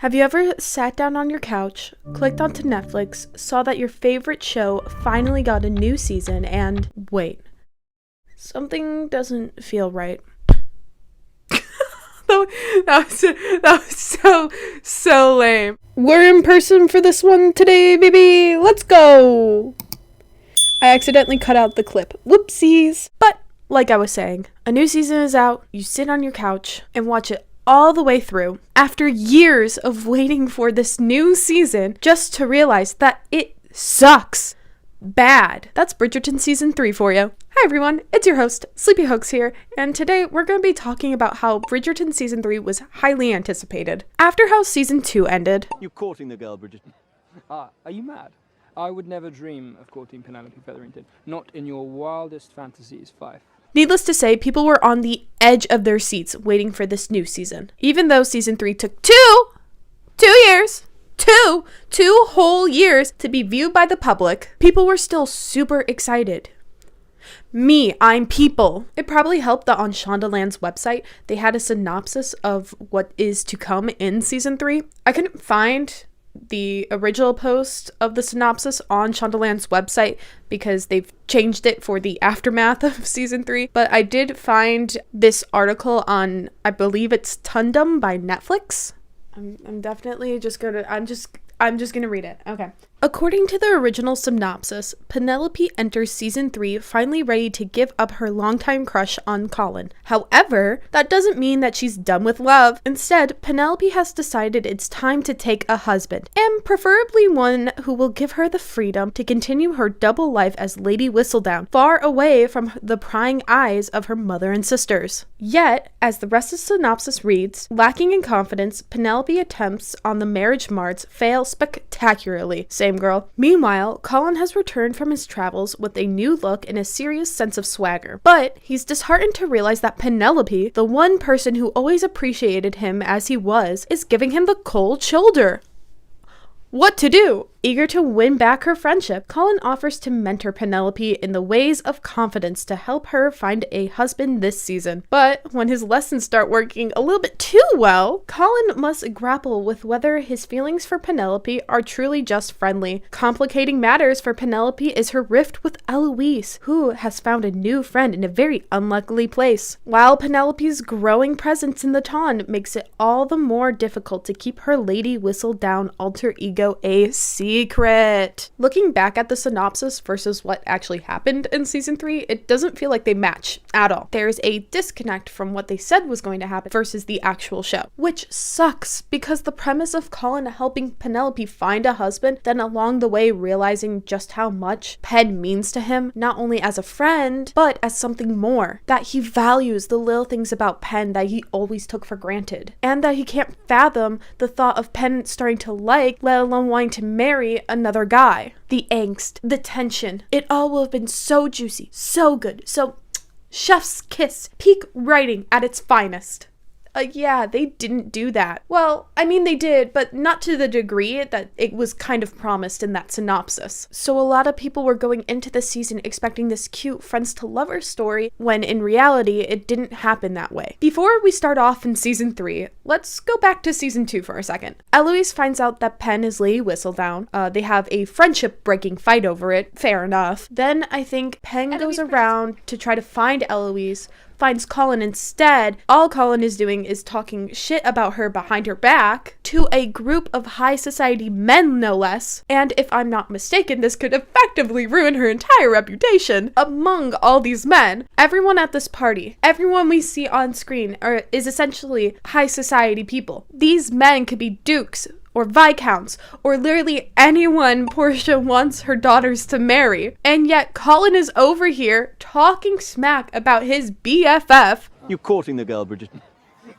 Have you ever sat down on your couch, clicked onto Netflix, saw that your favorite show finally got a new season, and wait, something doesn't feel right? that was so lame. We're in person for this one today, baby. Let's go. I accidentally cut out the clip. Whoopsies. But like I was saying, a new season is out. You sit on your couch and watch it all the way through after years of waiting for this new season just to realize that it sucks bad. That's Bridgerton season 3 for you. Hi everyone, it's your host, Sleepy Hooks here, and today we're going to be talking about how Bridgerton season 3 was highly anticipated. After how season 2 ended. You're courting the girl, Bridgerton. Are you mad? I would never dream of courting Penelope Featherington. Not in your wildest fantasies, Fife. Needless to say, people were on the edge of their seats waiting for this new season. Even though season 3 took two whole years to be viewed by the public, people were still super excited. Me, I'm people. It probably helped that on Shondaland's website, they had a synopsis of what is to come in season 3. I couldn't find the original post of the synopsis on Shondaland's website because they've changed it for the aftermath of season 3, but I did find this article on, I believe it's Tundum by Netflix. I'm definitely just gonna, I'm just gonna read it. Okay. According to the original synopsis, Penelope enters season 3 finally ready to give up her longtime crush on Colin. However, that doesn't mean that she's done with love. Instead, Penelope has decided it's time to take a husband, and preferably one who will give her the freedom to continue her double life as Lady Whistledown, far away from the prying eyes of her mother and sisters. Yet, as the rest of the synopsis reads, lacking in confidence, Penelope attempts on the marriage marts fail spectacularly. Same girl. Meanwhile, Colin has returned from his travels with a new look and a serious sense of swagger. But he's disheartened to realize that Penelope, the one person who always appreciated him as he was, is giving him the cold shoulder. What to do? Eager to win back her friendship, Colin offers to mentor Penelope in the ways of confidence to help her find a husband this season. But when his lessons start working a little bit too well, Colin must grapple with whether his feelings for Penelope are truly just friendly. Complicating matters for Penelope is her rift with Eloise, who has found a new friend in a very unlucky place. While Penelope's growing presence in the town makes it all the more difficult to keep her Lady Whistledown alter ego a secret. Looking back at the synopsis versus what actually happened in season 3, it doesn't feel like they match at all. There's a disconnect from what they said was going to happen versus the actual show, which sucks because the premise of Colin helping Penelope find a husband, then along the way realizing just how much Pen means to him, not only as a friend, but as something more, that he values the little things about Pen that he always took for granted, and that he can't fathom the thought of Pen starting to like, let alone wanting to marry another guy. The angst, the tension, it all will have been so juicy, so good, so chef's kiss, peak writing at its finest. Yeah, they didn't do that. Well, I mean they did, but not to the degree that it was kind of promised in that synopsis. So a lot of people were going into the season expecting this cute friends to lovers story, when in reality, it didn't happen that way. Before we start off in season 3, let's go back to season 2 for a second. Eloise finds out that Pen is Lady Whistledown. They have a friendship-breaking fight over it. Fair enough. Then I think Pen goes around to try to find Eloise, finds Colin instead. All Colin is doing is talking shit about her behind her back to a group of high society men, no less. And if I'm not mistaken, this could effectively ruin her entire reputation among all these men. Everyone at this party, everyone we see on screen is essentially high society people. These men could be dukes, or viscounts, or literally anyone Portia wants her daughters to marry. And yet Colin is over here talking smack about his BFF. You're courting the girl, Bridgerton.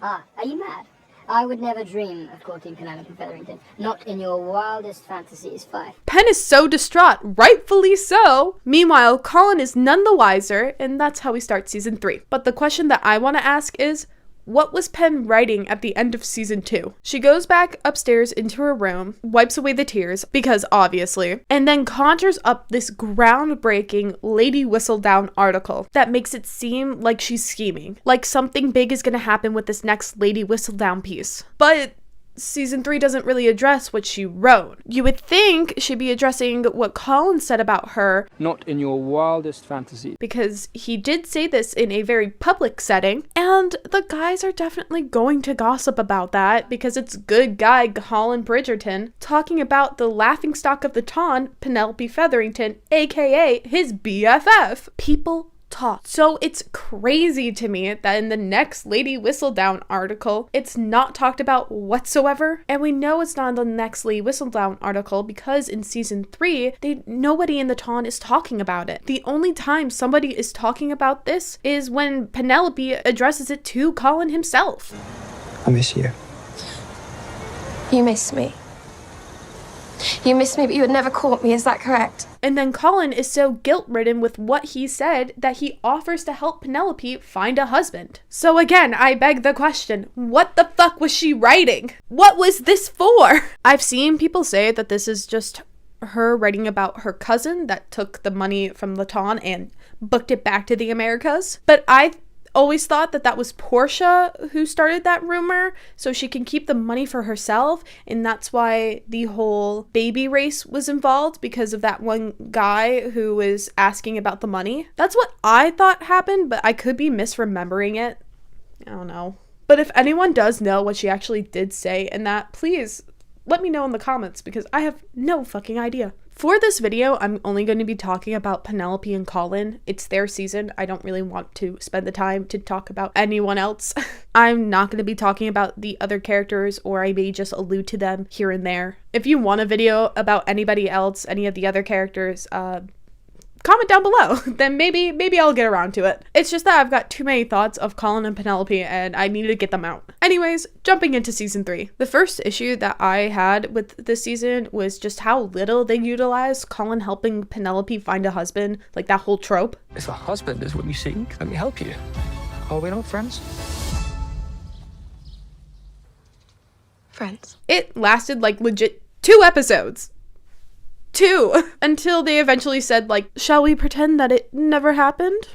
Are you mad? I would never dream of courting Penelope Featherington. Not in your wildest fantasies, Fife. Pen is so distraught, rightfully so. Meanwhile, Colin is none the wiser, and that's how we start season 3. But the question that I want to ask is, what was Pen writing at the end of season 2? She goes back upstairs into her room, wipes away the tears, because obviously, and then conjures up this groundbreaking Lady Whistledown article that makes it seem like she's scheming, like something big is gonna happen with this next Lady Whistledown piece. But season 3 doesn't really address what she wrote. You would think she'd be addressing what Colin said about her. Not in your wildest fantasy. Because he did say this in a very public setting, and the guys are definitely going to gossip about that because it's good guy Colin Bridgerton talking about the laughingstock of the town, Penelope Featherington, aka his BFF. People talk. So it's crazy to me that in the next Lady Whistledown article, it's not talked about whatsoever. And we know it's not in the next Lady Whistledown article because in season 3, nobody in the town is talking about it. The only time somebody is talking about this is when Penelope addresses it to Colin himself. I miss you. You miss me. You missed me, but you had never caught me, is that correct? And then Colin is so guilt-ridden with what he said that he offers to help Penelope find a husband. So again, I beg the question, what the fuck was she writing? What was this for? I've seen people say that this is just her writing about her cousin that took the money from Latan and booked it back to the Americas. But I always thought that that was Portia who started that rumor so she can keep the money for herself, and that's why the whole baby race was involved because of that one guy who was asking about the money. That's what I thought happened, but I could be misremembering it. I don't know. But if anyone does know what she actually did say in that, please let me know in the comments because I have no fucking idea. For this video, I'm only going to be talking about Penelope and Colin. It's their season. I don't really want to spend the time to talk about anyone else. I'm not going to be talking about the other characters, or I may just allude to them here and there. If you want a video about anybody else, any of the other characters, comment down below, then maybe I'll get around to it. It's just that I've got too many thoughts of Colin and Penelope and I need to get them out. Anyways, jumping into season 3. The first issue that I had with this season was just how little they utilized Colin helping Penelope find a husband, like that whole trope. If a husband is what you seek, let me help you. Are we not friends? Friends. It lasted like legit 2 episodes. 2 until they eventually said, like, shall we pretend that it never happened?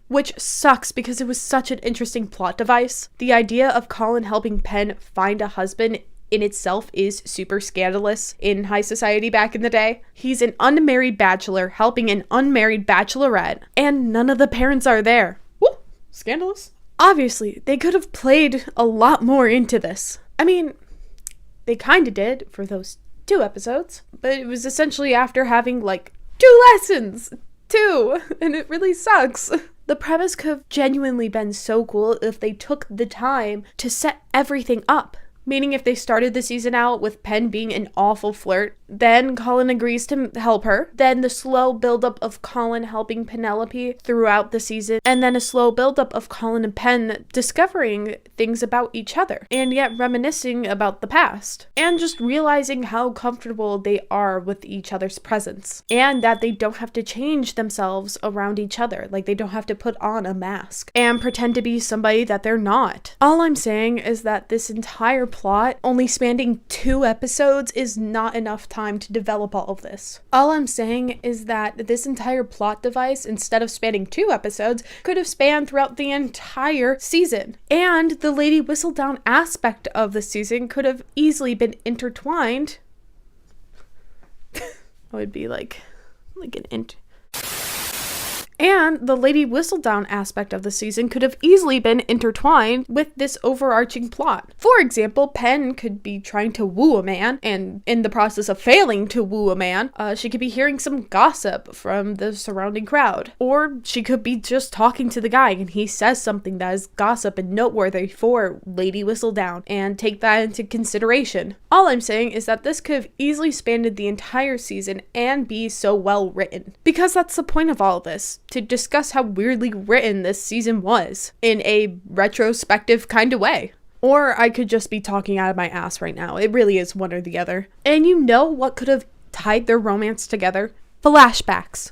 Which sucks because it was such an interesting plot device. The idea of Colin helping Pen find a husband in itself is super scandalous in high society back in the day. He's an unmarried bachelor helping an unmarried bachelorette, and none of the parents are there. Woo, scandalous. Obviously, they could have played a lot more into this. I mean, they kind of did for those 2 episodes, but it was essentially after having like 2 lessons, and it really sucks. The premise could have genuinely been so cool if they took the time to set everything up. Meaning if they started the season out with Pen being an awful flirt, then Colin agrees to help her, then the slow buildup of Colin helping Penelope throughout the season, and then a slow buildup of Colin and Pen discovering things about each other, and yet reminiscing about the past, and just realizing how comfortable they are with each other's presence, and that they don't have to change themselves around each other, like they don't have to put on a mask and pretend to be somebody that they're not. All I'm saying is that this entire plot, only spanning 2 episodes, is not enough time to develop all of this. All I'm saying is that this entire plot device, instead of spanning 2 episodes, could have spanned throughout the entire season. And the Lady Whistledown aspect of the season could have easily been intertwined. It would be like an And the Lady Whistledown aspect of the season could have easily been intertwined with this overarching plot. For example, Pen could be trying to woo a man, and in the process of failing to woo a man, she could be hearing some gossip from the surrounding crowd. Or she could be just talking to the guy and he says something that is gossip and noteworthy for Lady Whistledown, and take that into consideration. All I'm saying is that this could have easily spanned the entire season and be so well written. Because that's the point of all of this. To discuss how weirdly written this season was in a retrospective kind of way. Or I could just be talking out of my ass right now. It really is one or the other. And you know what could have tied their romance together? Flashbacks.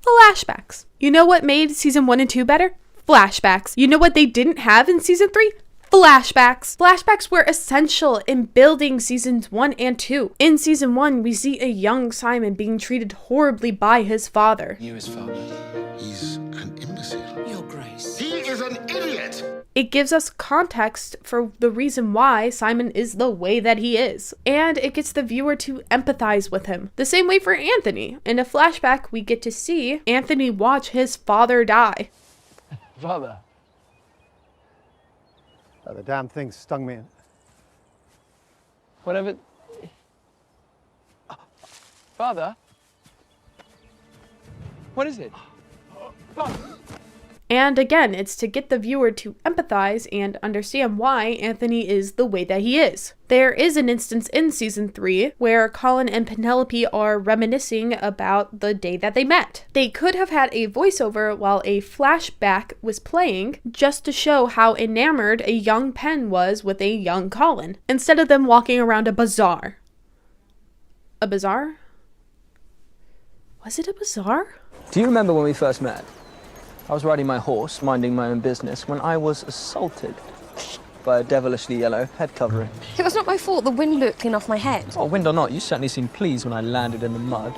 Flashbacks. You know what made season 1 and 2 better? Flashbacks. You know what they didn't have in season 3? Flashbacks. Flashbacks were essential in building seasons 1 and 2. In season 1, we see a young Simon being treated horribly by his father. Knew his father. He's an imbecile. Your Grace. He is an idiot! It gives us context for the reason why Simon is the way that he is. And it gets the viewer to empathize with him. The same way for Anthony. In a flashback, we get to see Anthony watch his father die. Father. The damn thing stung me. Whatever. Father? What is it? Father. And again, it's to get the viewer to empathize and understand why Anthony is the way that he is. There is an instance in season 3 where Colin and Penelope are reminiscing about the day that they met. They could have had a voiceover while a flashback was playing just to show how enamored a young Penn was with a young Colin, instead of them walking around a bazaar. A bazaar? Was it a bazaar? Do you remember when we first met? I was riding my horse, minding my own business, when I was assaulted by a devilishly yellow head covering. It was not my fault the wind blew it clean off my head. Oh, wind or not, you certainly seemed pleased when I landed in the mud.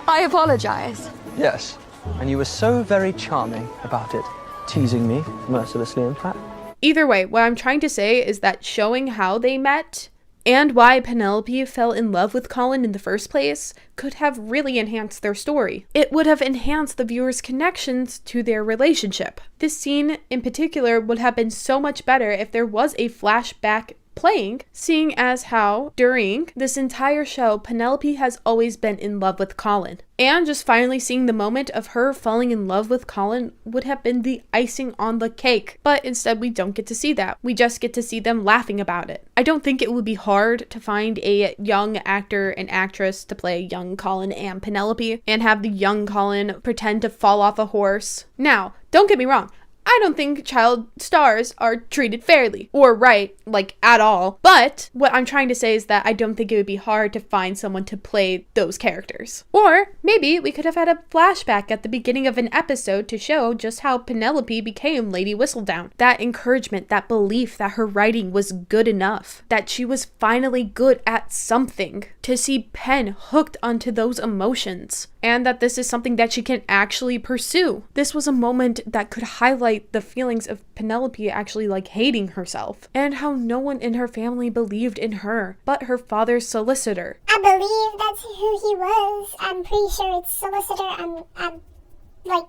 I apologise. Yes, and you were so very charming about it, teasing me mercilessly, in fact. Either way, what I'm trying to say is that showing how they met and why Penelope fell in love with Colin in the first place could have really enhanced their story. It would have enhanced the viewer's connections to their relationship. This scene in particular would have been so much better if there was a flashback playing, seeing as how during this entire show Penelope has always been in love with Colin. And just finally seeing the moment of her falling in love with Colin would have been the icing on the cake. But instead we don't get to see that. We just get to see them laughing about it. I don't think it would be hard to find a young actor and actress to play young Colin and Penelope and have the young Colin pretend to fall off a horse. Now, don't get me wrong. I don't think child stars are treated fairly or right, like at all. But what I'm trying to say is that I don't think it would be hard to find someone to play those characters. Or maybe we could have had a flashback at the beginning of an episode to show just how Penelope became Lady Whistledown. That encouragement, that belief that her writing was good enough, that she was finally good at something. To see Penn hooked onto those emotions. And that this is something that she can actually pursue. This was a moment that could highlight the feelings of Penelope actually like hating herself, and how no one in her family believed in her, but her father's solicitor. I believe that's who he was. I'm pretty sure it's solicitor. I'm like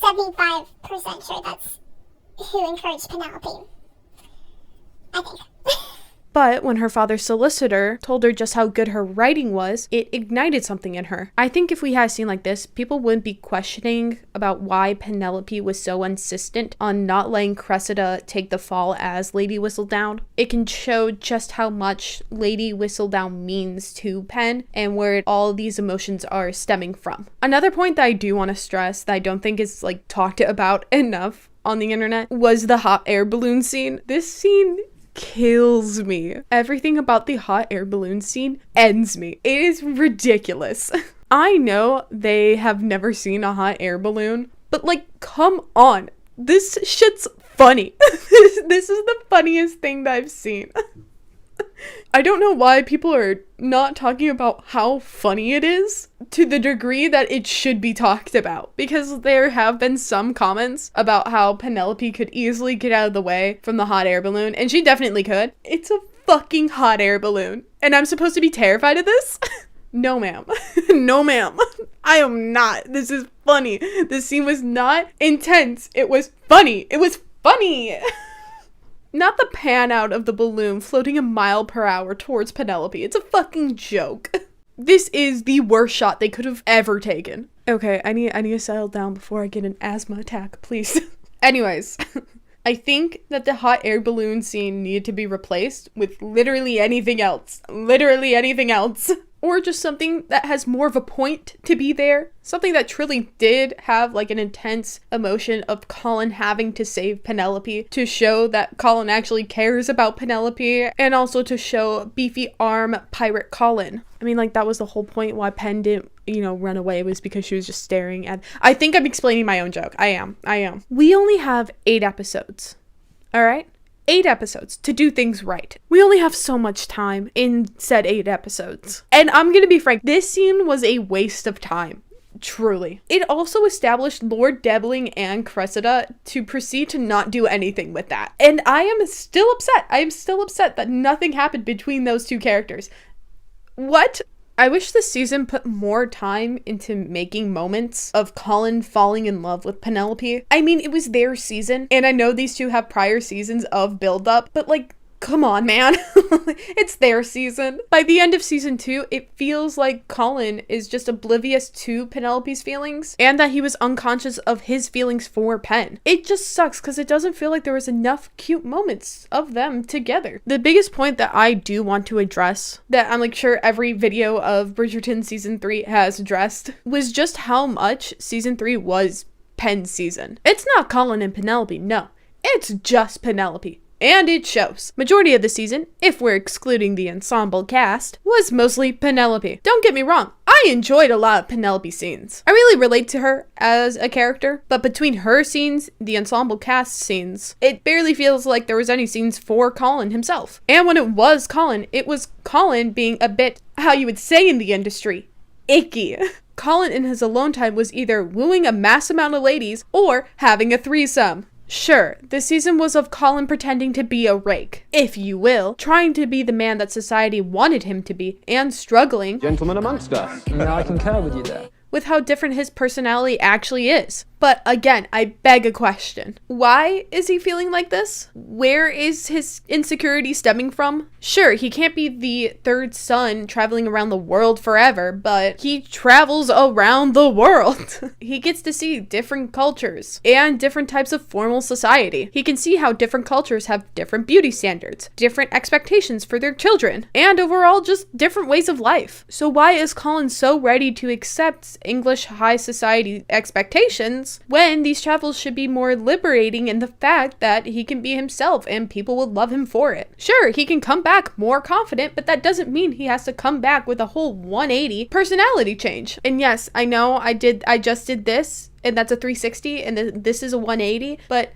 75% sure that's who encouraged Penelope. I think. But when her father's solicitor told her just how good her writing was, it ignited something in her. I think if we had a scene like this, people wouldn't be questioning about why Penelope was so insistent on not letting Cressida take the fall as Lady Whistledown. It can show just how much Lady Whistledown means to Penn and where all these emotions are stemming from. Another point that I do want to stress that I don't think is like talked about enough on the internet was the hot air balloon scene. This scene kills me. Everything about the hot air balloon scene ends me. It is ridiculous. I know they have never seen a hot air balloon, but like, come on. This shit's funny. This is the funniest thing that I've seen. I don't know why people are not talking about how funny it is to the degree that it should be talked about, because there have been some comments about how Penelope could easily get out of the way from the hot air balloon, and she definitely could. It's a fucking hot air balloon, and I'm supposed to be terrified of this? No, ma'am. No, ma'am. I am not. This is funny. This scene was not intense. It was funny. It was funny. Not the pan out of the balloon floating a mile per hour towards Penelope. It's a fucking joke. This is the worst shot they could have ever taken. Okay, I need to settle down before I get an asthma attack, please. Anyways, I think that the hot air balloon scene needed to be replaced with literally anything else. Literally anything else. Or just something that has more of a point to be there. Something that truly did have like an intense emotion of Colin having to save Penelope, to show that Colin actually cares about Penelope, and also to show beefy arm pirate Colin. I mean, like, that was the whole point why Penn didn't, run away, was because she was just staring at... I think I'm explaining my own joke. I am. We only have 8 episodes. All right? 8 episodes to do things right. We only have so much time in said 8 episodes. And I'm gonna be frank, this scene was a waste of time. Truly. It also established Lord Debling and Cressida to proceed to not do anything with that. And I am still upset. I am still upset that nothing happened between those two characters. What? I wish this season put more time into making moments of Colin falling in love with Penelope. I mean, it was their season, and I know these two have prior seasons of build-up, but like, come on, man. It's their season. By the end of season 2, it feels like Colin is just oblivious to Penelope's feelings and that he was unconscious of his feelings for Pen. It just sucks because it doesn't feel like there was enough cute moments of them together. The biggest point that I do want to address, that I'm like sure every video of Bridgerton season 3 has addressed, was just how much season 3 was Pen's season. It's not Colin and Penelope, no. It's just Penelope. And it shows. Majority of the season, if we're excluding the ensemble cast, was mostly Penelope. Don't get me wrong, I enjoyed a lot of Penelope scenes. I really relate to her as a character, but between her scenes, the ensemble cast scenes, it barely feels like there was any scenes for Colin himself. And when it was Colin being a bit, how you would say in the industry, icky. Colin in his alone time was either wooing a mass amount of ladies or having a threesome. Sure, this season was of Colin pretending to be a rake, if you will, trying to be the man that society wanted him to be, and struggling, Gentlemen amongst us. Now I concur with you there. with how different his personality actually is. But again, I beg a question. Why is he feeling like this? Where is his insecurity stemming from? Sure, he can't be the third son traveling around the world forever, but he travels around the world. He gets to see different cultures and different types of formal society. He can see how different cultures have different beauty standards, different expectations for their children, and overall just different ways of life. So why is Colin so ready to accept English high society expectations when these travels should be more liberating in the fact that he can be himself and people will love him for it? Sure, he can come back more confident, but that doesn't mean he has to come back with a whole 180 personality change. And yes, I know I just did this, and that's a 360, and this is a 180, but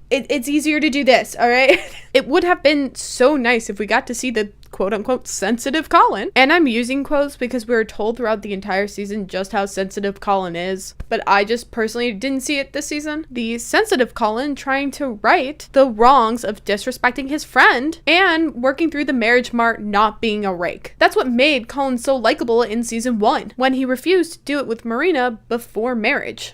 it's easier to do this, all right? It would have been so nice if we got to see the quote-unquote sensitive Colin. And I'm using quotes because we were told throughout the entire season just how sensitive Colin is. But I just personally didn't see it this season. The sensitive Colin trying to right the wrongs of disrespecting his friend and working through the marriage mart not being a rake. That's what made Colin so likable in season 1, when he refused to do it with Marina before marriage.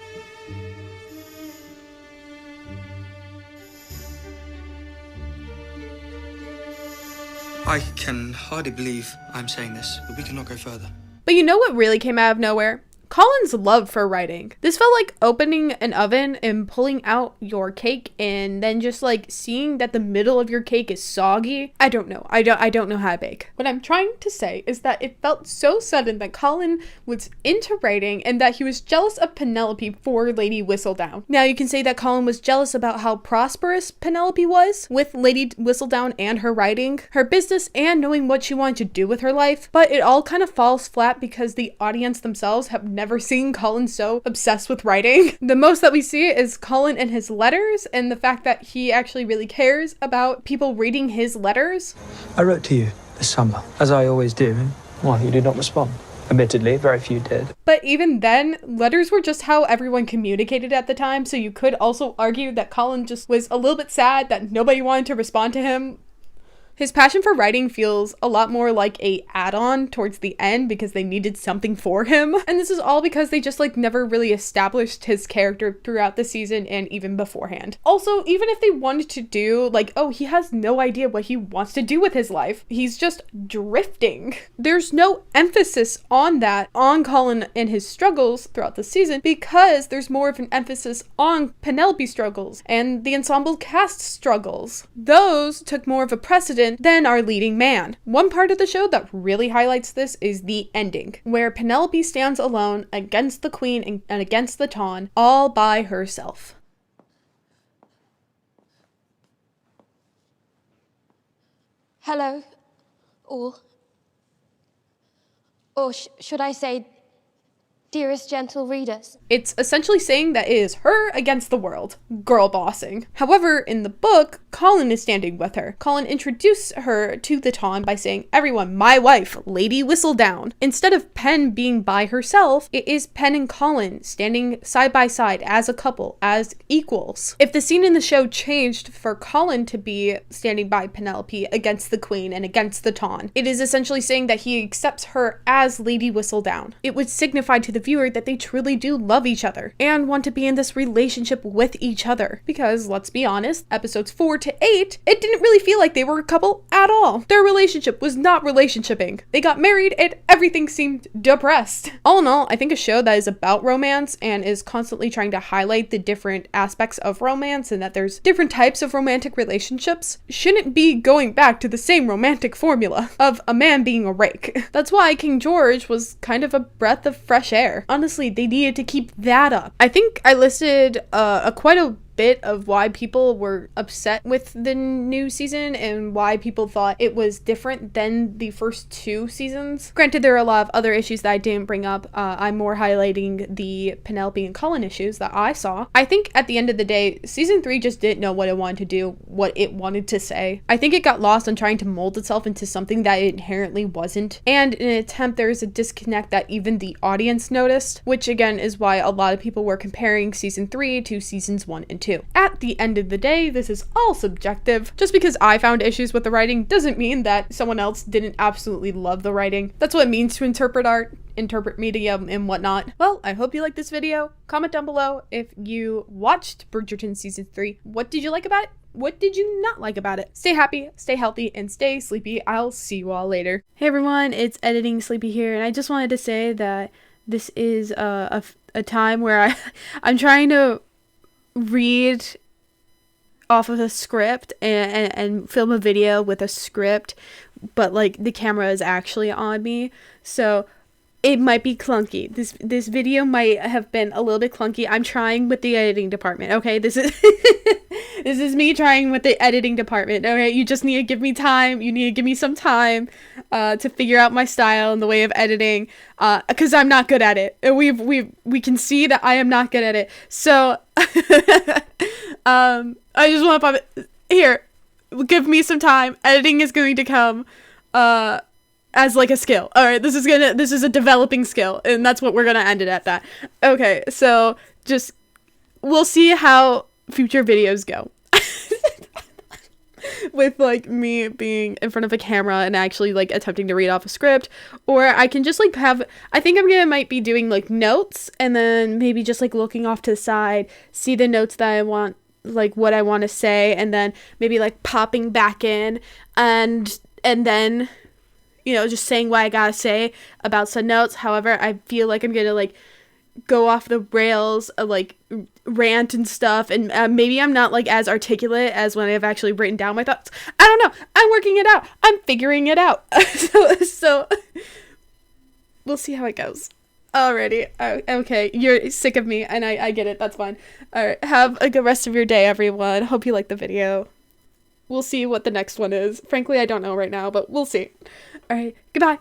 I can hardly believe I'm saying this, but we cannot go further. But you know what really came out of nowhere? Colin's love for writing. This felt like opening an oven and pulling out your cake and then just like seeing that the middle of your cake is soggy. I don't know. I don't know how to bake. What I'm trying to say is that it felt so sudden that Colin was into writing and that he was jealous of Penelope for Lady Whistledown. Now you can say that Colin was jealous about how prosperous Penelope was with Lady Whistledown and her writing, her business, and knowing what she wanted to do with her life, but it all kind of falls flat because the audience themselves have never seen Colin so obsessed with writing. The most that we see is Colin and his letters and the fact that he actually really cares about people reading his letters. I wrote to you this summer, as I always do, and well, you did not respond. Admittedly, very few did. But even then, letters were just how everyone communicated at the time, so you could also argue that Colin just was a little bit sad that nobody wanted to respond to him. His passion for writing feels a lot more like a add-on towards the end because they needed something for him. And this is all because they just like never really established his character throughout the season and even beforehand. Also, even if they wanted to do like, oh, he has no idea what he wants to do with his life. He's just drifting. There's no emphasis on that, on Colin and his struggles throughout the season because there's more of an emphasis on Penelope's struggles and the ensemble cast struggles. Those took more of a precedent than our leading man. One part of the show that really highlights this is the ending, where Penelope stands alone against the queen and against the Ton, all by herself. Hello, all. Or should I say, dearest gentle readers. It's essentially saying that it is her against the world, girl bossing. However, in the book, Colin is standing with her. Colin introduced her to the Ton by saying, "Everyone, my wife, Lady Whistledown." Instead of Pen being by herself, it is Pen and Colin standing side by side as a couple, as equals. If the scene in the show changed for Colin to be standing by Penelope against the Queen and against the Ton, it is essentially saying that he accepts her as Lady Whistledown. It would signify to the viewer that they truly do love each other and want to be in this relationship with each other. Because, let's be honest, episodes 4 to 8, it didn't really feel like they were a couple at all. Their relationship was not relationshiping. They got married and everything seemed depressed. All in all, I think a show that is about romance and is constantly trying to highlight the different aspects of romance and that there's different types of romantic relationships shouldn't be going back to the same romantic formula of a man being a rake. That's why King George was kind of a breath of fresh air. Honestly, they needed to keep that up. I think I listed quite a bit of why people were upset with the new season and why people thought it was different than the first 2 seasons. Granted, there are a lot of other issues that I didn't bring up. I'm more highlighting the Penelope and Colin issues that I saw. I think at the end of the day, season 3 just didn't know what it wanted to do, what it wanted to say. I think it got lost on trying to mold itself into something that it inherently wasn't. And in an attempt, there's a disconnect that even the audience noticed, which again is why a lot of people were comparing season 3 to seasons 1 and 2. At the end of the day, this is all subjective. Just because I found issues with the writing doesn't mean that someone else didn't absolutely love the writing. That's what it means to interpret art, interpret media, and whatnot. Well, I hope you liked this video. Comment down below if you watched Bridgerton season 3. What did you like about it? What did you not like about it? Stay happy, stay healthy, and stay sleepy. I'll see you all later. Hey everyone, it's Editing Sleepy here, and I just wanted to say that this is a time where I'm trying to read off of a script and film a video with a script, but like the camera is actually on me, so it might be clunky. This video might have been a little bit clunky. I'm trying with the editing department. Okay, this is this is me trying with the editing department. Okay, you just need to give me time. You need to give me some time to figure out my style and the way of editing, because I'm not good at it. We can see that I am not good at it. So I just want to pop it here. Give me some time. Editing is going to come as like a skill. All right, this is a developing skill, and that's what we're gonna end it at that. Okay, so just we'll see how future videos go with like me being in front of a camera and actually like attempting to read off a script, or I can just like I think might be doing like notes and then maybe just like looking off to the side, see the notes that I want, like what I want to say, and then maybe like popping back in and then, you know, just saying what I gotta say about some notes. However, I feel like I'm gonna like go off the rails, like rant and stuff, and maybe I'm not like as articulate as when I've actually written down my thoughts. I don't know. I'm working it out. I'm figuring it out. so we'll see how it goes. Alrighty. Okay, you're sick of me, and I get it. That's fine. Alright, have a good rest of your day, everyone. Hope you liked the video. We'll see what the next one is. Frankly, I don't know right now, but we'll see. Alright, goodbye.